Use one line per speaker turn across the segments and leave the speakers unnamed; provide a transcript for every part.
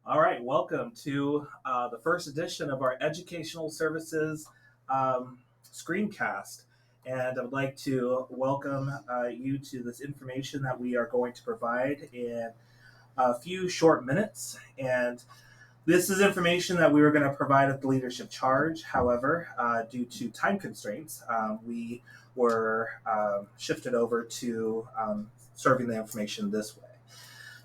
All right, welcome to the first edition of our Educational Services Screencast. And I would like to welcome you to this information that we are going to provide in a few short minutes. And this is information that we were going to provide at the leadership charge. However, due to time constraints, we were shifted over to serving the information this way.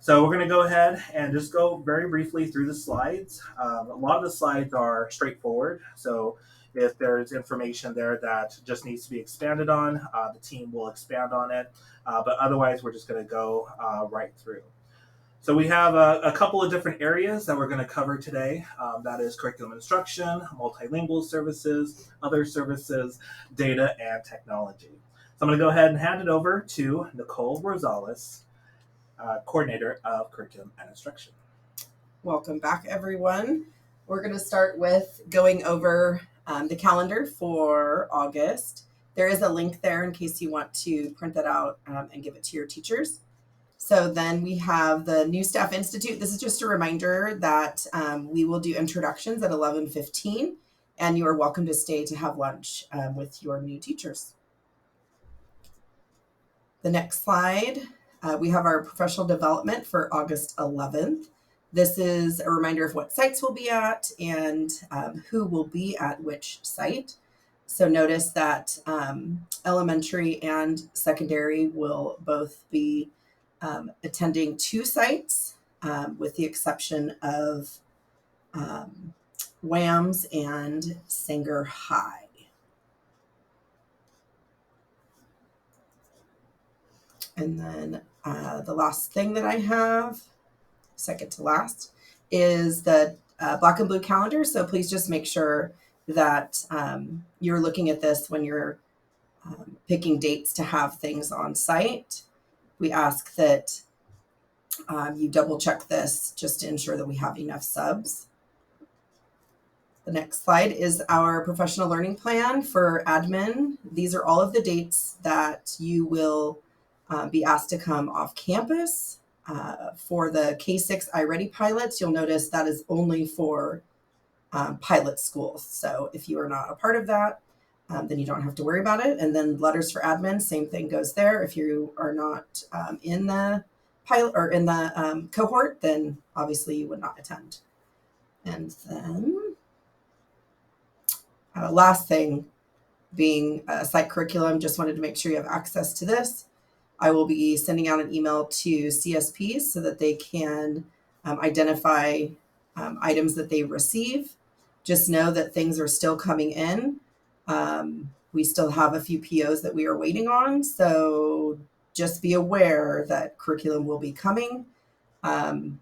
So we're going to go ahead and just go very briefly through the slides. A lot of the slides are straightforward. So if there's information there that just needs to be expanded on, the team will expand on it. But otherwise, we're just going to go right through. So we have a couple of different areas that we're going to cover today. That is curriculum instruction, multilingual services, other services, data, and technology. So I'm going to go ahead and hand it over to Nicole Rosales, coordinator of curriculum and instruction.
Welcome back, everyone. We're going to start with going over the calendar for August. There is a link there in case you want to print that out and give it to your teachers. So then we have the New Staff Institute. This is just a reminder that we will do introductions at 11:15, and you are welcome to stay to have lunch with your new teachers. The next slide, we have our professional development for August 11th. This is a reminder of what sites we'll be at and who will be at which site. So notice that elementary and secondary will both be attending two sites, with the exception of WAMS and Sanger High. And then the last thing that I have, second to last, is the black and blue calendar. So please just make sure that you're looking at this when you're picking dates to have things on site. We ask that you double check this just to ensure that we have enough subs. The next slide is our professional learning plan for admin. These are all of the dates that you will be asked to come off campus. For the K-6 iReady pilots, you'll notice that is only for pilot schools. So if you are not a part of that, then you don't have to worry about it. And then letters for admin, same thing goes there. If you are not in the pilot or in the cohort, then obviously you would not attend. And then last thing being site curriculum, just wanted to make sure you have access to this. I will be sending out an email to CSPs so that they can identify items that they receive. Just know that things are still coming in. We still have a few POs that we are waiting on. So just be aware that curriculum will be coming. And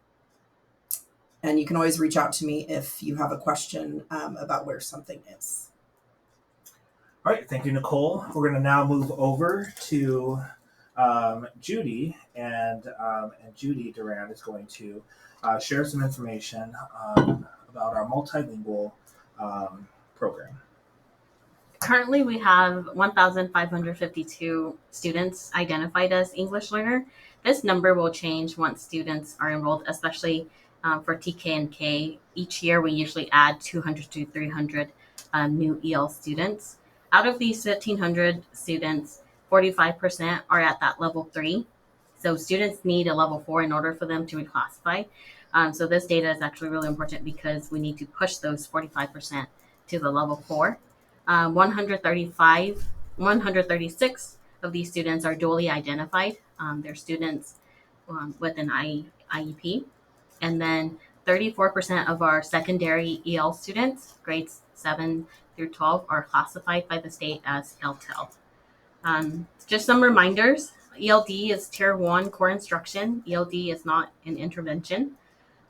you can always reach out to me if you have a question about where something is.
All right, thank you, Nicole. We're going to now move over to Judy, and Judy Durand is going to share some information about our multilingual program.
Currently, we have 1,552 students identified as English learner. This number will change once students are enrolled, especially for TK and K. Each year, we usually add 200 to 300 new EL students. Out of these 1,500 students, 45% are at that level 3. So students need a level 4 in order for them to reclassify. So this data is actually really important because we need to push those 45% to the level 4. 136 of these students are dually identified. They're students with an IEP. And then 34% of our secondary EL students, grades 7 through 12, are classified by the state as ELTEL. Just some reminders. ELD is Tier 1 core instruction. ELD is not an intervention.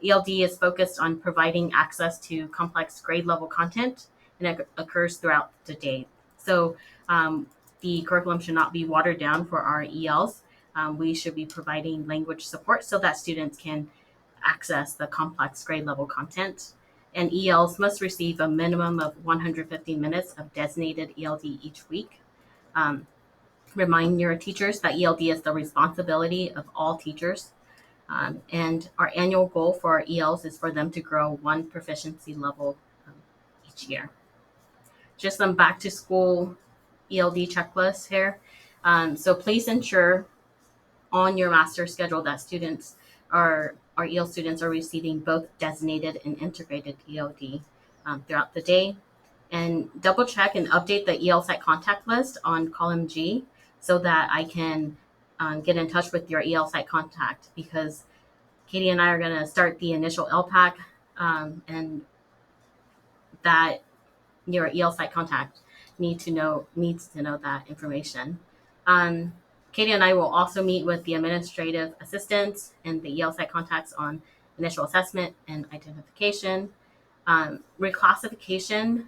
ELD is focused on providing access to complex grade level content, and it occurs throughout the day. So the curriculum should not be watered down for our ELs. We should be providing language support so that students can access the complex grade level content. And ELs must receive a minimum of 150 minutes of designated ELD each week. Remind your teachers that ELD is the responsibility of all teachers. And our annual goal for our ELs is for them to grow one proficiency level each year. Just some back to school ELD checklist here. So please ensure on your master schedule that students our EL students are receiving both designated and integrated ELD throughout the day. And double check and update the EL site contact list on column G so that I can get in touch with your EL site contact, because Katie and I are going to start the initial LPAC, and that your EL site contact needs to know that information. Um, Katie and I will also meet with the administrative assistants and the EL site contacts on initial assessment and identification. Reclassification,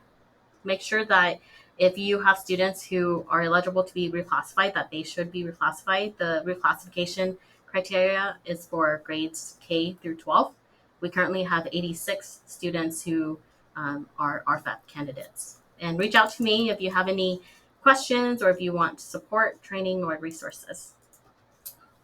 make sure that if you have students who are eligible to be reclassified, that they should be reclassified. The reclassification criteria is for grades K through 12. We currently have 86 students who are RFEP candidates. And reach out to me if you have any questions or if you want support, training, or resources.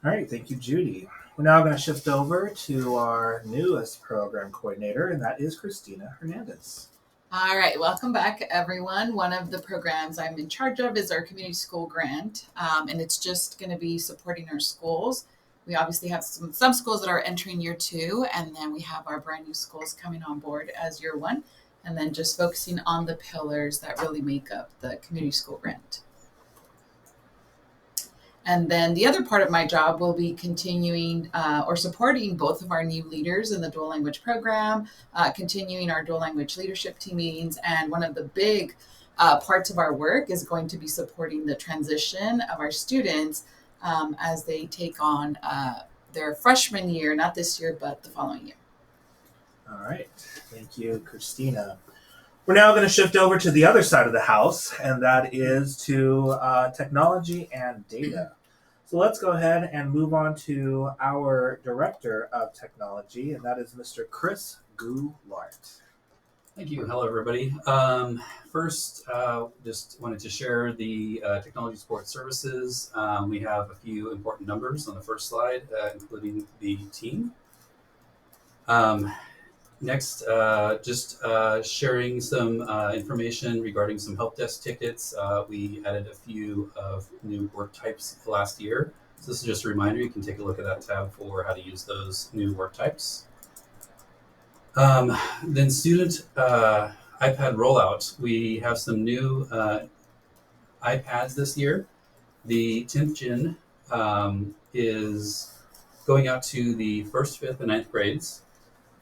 All right, thank you, Judy. We're now going to shift over to our newest program coordinator, and that is Christina Hernandez.
All right, welcome back, everyone. One of the programs I'm in charge of is our community school grant, and it's just going to be supporting our schools. We obviously have some schools that are entering year 2, and then we have our brand new schools coming on board as year 1, and then just focusing on the pillars that really make up the community school grant. And then the other part of my job will be continuing or supporting both of our new leaders in the dual language program, continuing our dual language leadership team meetings. And one of the big parts of our work is going to be supporting the transition of our students as they take on their freshman year, not this year, but the following year.
All right, thank you, Christina. We're now going to shift over to the other side of the house, and that is to technology and data. So let's go ahead and move on to our Director of Technology, and that is Mr. Chris Goulart.
Thank you. Hello, everybody. First, just wanted to share the technology support services. We have a few important numbers on the first slide, including the team. Next, just sharing some information regarding some help desk tickets. We added a few of new work types last year. So this is just a reminder. You can take a look at that tab for how to use those new work types. Then student iPad rollout. We have some new iPads this year. The 10th gen is going out to the 1st, 5th, and 9th grades.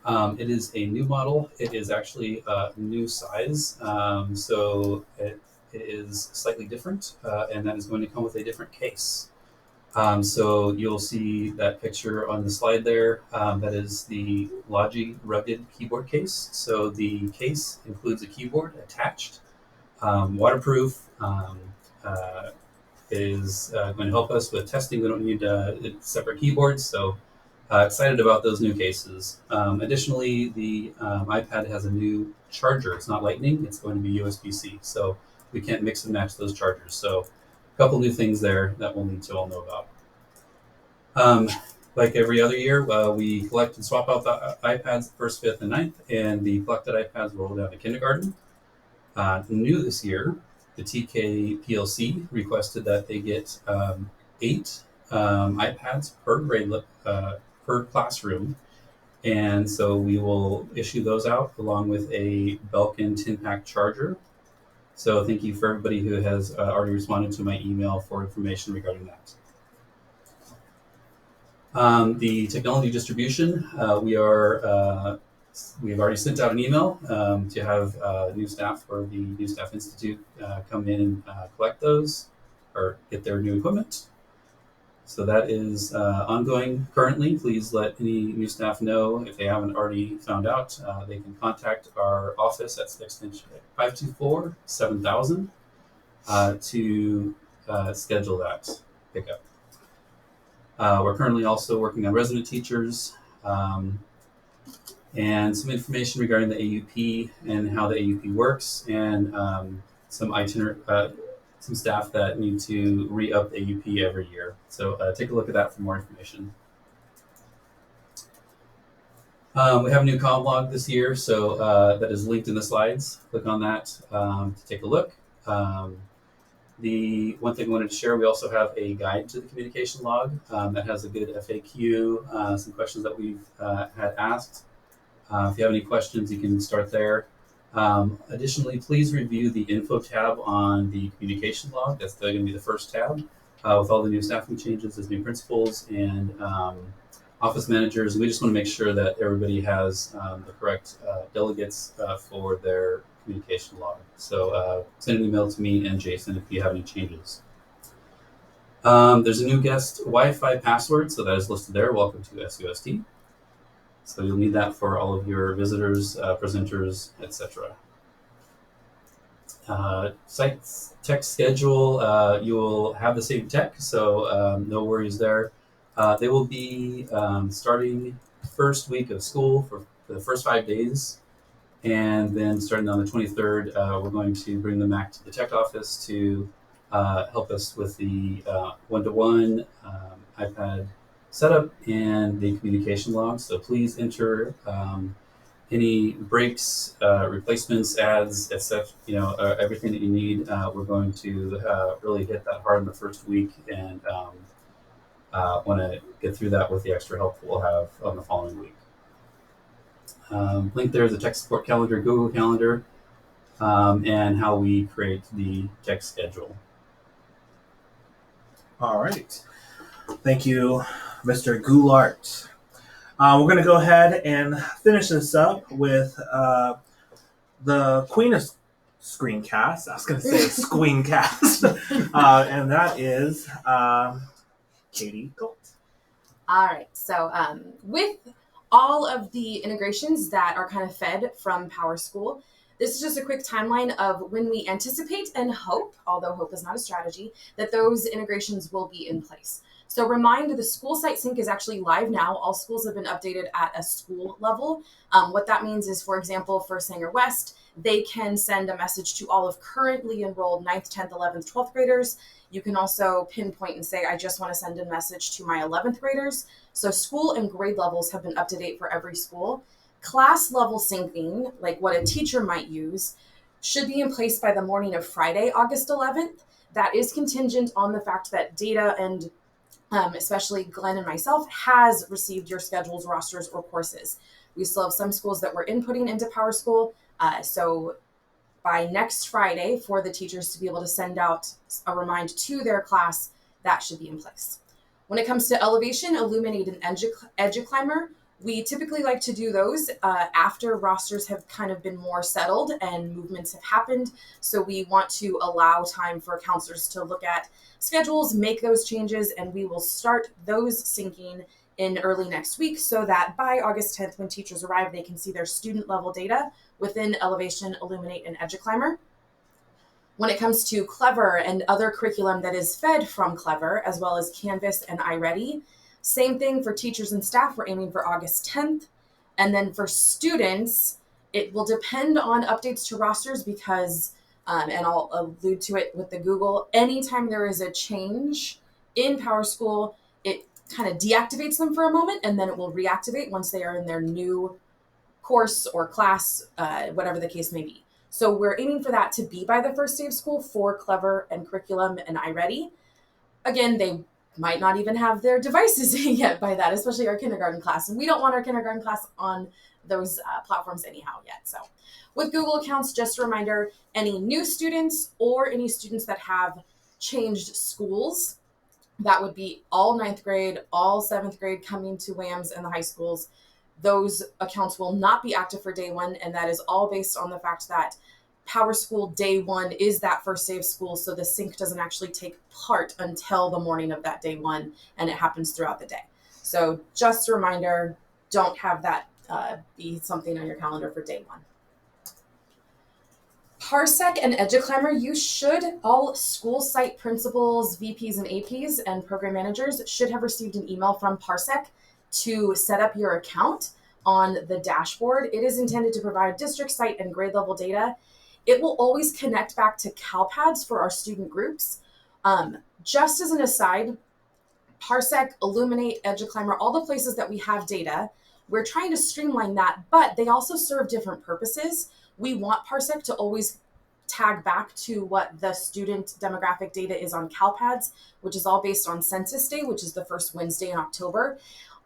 It is a new model. It is actually a new size, so it is slightly different, and that is going to come with a different case. So you'll see that picture on the slide there. That is the Logi rugged keyboard case. So the case includes a keyboard attached, waterproof, is going to help us with testing. We don't need separate keyboards, so excited about those new cases. Additionally, the iPad has a new charger. It's not Lightning, it's going to be USB-C. So we can't mix and match those chargers. So a couple new things there that we'll need to all know about. Like every other year, we collect and swap out the iPads 1st, 5th, and 9th, and the collected iPads roll down to kindergarten. New this year, the TK PLC requested that they get 8 iPads per grade per classroom, and so we will issue those out along with a Belkin 10-pack charger. So thank you for everybody who has already responded to my email for information regarding that. The technology distribution, we have already sent out an email to have new staff for the New Staff Institute come in and collect those or get their new equipment. So that is ongoing currently. Please let any new staff know if they haven't already found out. They can contact our office at extension 524-7000 to schedule that pickup. We're currently also working on resident teachers and some information regarding the AUP and how the AUP works, and some staff that need to re-up AUP every year. So take a look at that for more information. We have a new comm log this year, so that is linked in the slides. Click on that to take a look. The one thing I wanted to share, we also have a guide to the communication log that has a good FAQ, some questions that we've had asked. If you have any questions, you can start there. Additionally, please review the info tab on the communication log. That's going to be the first tab with all the new staffing changes as new principals and office managers. We just want to make sure that everybody has the correct delegates for their communication log. So send an email to me and Jason if you have any changes. There's a new guest Wi-Fi password, so that is listed there. Welcome to SUST. So you'll need that for all of your visitors, presenters, etc. Site tech schedule, you will have the same tech, so no worries there. They will be starting first week of school for the first 5 days. And then starting on the 23rd, we're going to bring them back to the tech office to help us with the one-to-one iPad setup and the communication log. So please enter any breaks, replacements, ads, etc. Everything that you need. We're going to really hit that hard in the first week, and want to get through that with the extra help we'll have on the following week. Link there is a tech support calendar, Google Calendar, and how we create the tech schedule.
All right. Thank you, Mr. Goulart. We're going to go ahead and finish this up with the queen of screencast. I was going to say Screencast. And that is Katie Gold.
All right. So with all of the integrations that are kind of fed from PowerSchool, this is just a quick timeline of when we anticipate and hope, although hope is not a strategy, that those integrations will be in place. So remind, the school site sync is actually live now. All schools have been updated at a school level. What that means is, for example, for Sanger West, they can send a message to all of currently enrolled 9th, 10th, 11th, 12th graders. You can also pinpoint and say, I just want to send a message to my 11th graders. So school and grade levels have been up to date for every school. Class level syncing, like what a teacher might use, should be in place by the morning of Friday, August 11th. That is contingent on the fact that data and especially Glenn and myself, has received your schedules, rosters, or courses. We still have some schools that we're inputting into PowerSchool. So by next Friday, for the teachers to be able to send out a reminder to their class, that should be in place. When it comes to Elevation, Illuminate, and EduClimber, we typically like to do those after rosters have kind of been more settled and movements have happened. So we want to allow time for counselors to look at schedules, make those changes, and we will start those syncing in early next week so that by August 10th, when teachers arrive, they can see their student level data within Elevation, Illuminate, and EduClimber. When it comes to Clever and other curriculum that is fed from Clever, as well as Canvas and iReady, same thing for teachers and staff. We're aiming for August 10th. And then for students, it will depend on updates to rosters because, and I'll allude to it with the Google, anytime there is a change in PowerSchool, it kind of deactivates them for a moment and then it will reactivate once they are in their new course or class, whatever the case may be. So we're aiming for that to be by the first day of school for Clever and Curriculum and iReady. Again, they might not even have their devices yet by that, especially our kindergarten class. And we don't want our kindergarten class on those platforms anyhow yet. So with Google accounts, just a reminder, any new students or any students that have changed schools, that would be all 9th grade, all 7th grade coming to WAMS and the high schools. Those accounts will not be active for day one. And that is all based on the fact that PowerSchool day one is that first day of school, so the sync doesn't actually take part until the morning of that day one, and it happens throughout the day. So just a reminder, don't have that be something on your calendar for day one. Parsec and EduClimber, you should, all school site principals, VPs and APs and program managers should have received an email from Parsec to set up your account on the dashboard. It is intended to provide district site and grade level data. It will always connect back to CalPads for our student groups. Just as an aside, Parsec, Illuminate, EduClimber, all the places that we have data
We're trying to streamline that, but they also serve different purposes. We want Parsec to always tag back to what the student demographic data is on CalPads, which is all based on Census Day, which is the first Wednesday in October.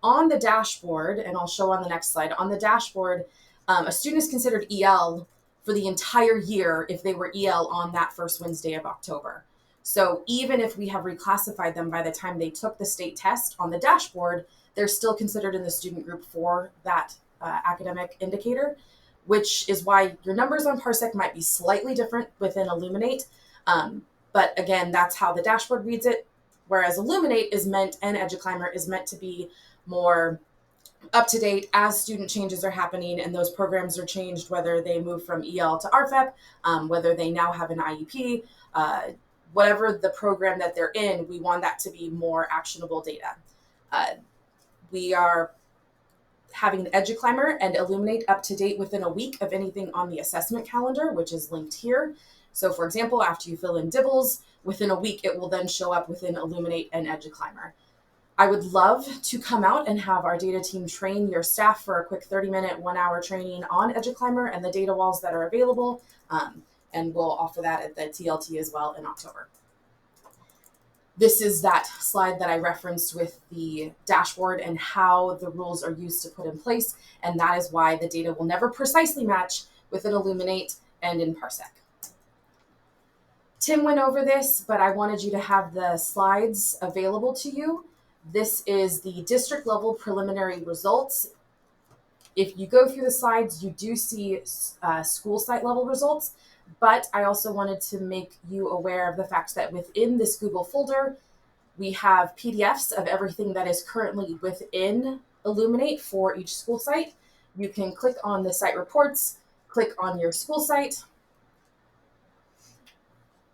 On the dashboard, and I'll show on the next slide, on the dashboard, a student is considered EL for the entire year if they were EL on that first Wednesday of October. So even if we have reclassified them by the time they took the state test on the dashboard, they're still considered in the student group for that academic indicator, which is why your numbers on Parsec might be slightly different within Illuminate. But again, that's how the dashboard reads it. Whereas Illuminate is meant, and EduClimber is meant to be more up to date as student changes are happening and those programs are changed, whether they move from EL to RFEP, whether they now have an IEP, whatever the program that they're in, we want that to be more actionable data. We are having the EduClimber and Illuminate up to date within a week of anything on the assessment calendar, which is linked here. So for example, after you fill in DIBELS, within a week, it will then show up within Illuminate and EduClimber. I would love to come out and have our data team train your staff for a quick 30-minute, 1-hour training on EduClimber and the data walls that are available. And we'll offer that at the TLT as well in October. This is that slide that I referenced with the dashboard and how the rules are used to put in place. And that is why the data will never precisely match within Illuminate and in Parsec. Tim went over this, but I wanted you to have the slides available to you. This is the district level preliminary results. If you go through the slides, you do see school site level results, but I also wanted to make you aware of the fact that within this Google folder, we have PDFs of everything that is currently within Illuminate for each school site. You can click on the site reports, click on your school site,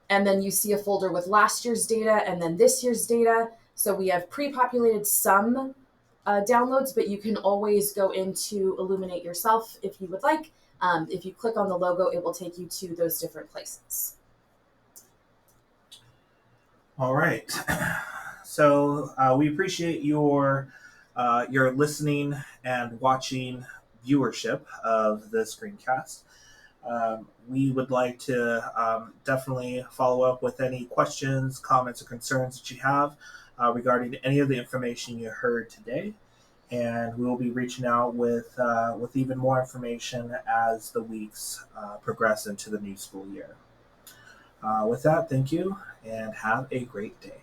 and then you see a folder with last year's data and then this year's data. So we have pre-populated some downloads, but you can always go into Illuminate yourself if you would like. If you click on the logo, it will take you to those different places.
All right. So we appreciate your listening and watching viewership of the Screencast. We would like to definitely follow up with any questions, comments, or concerns that you have regarding any of the information you heard today. And we will be reaching out with even more information as the weeks progress into the new school year. With that, thank you and have a great day.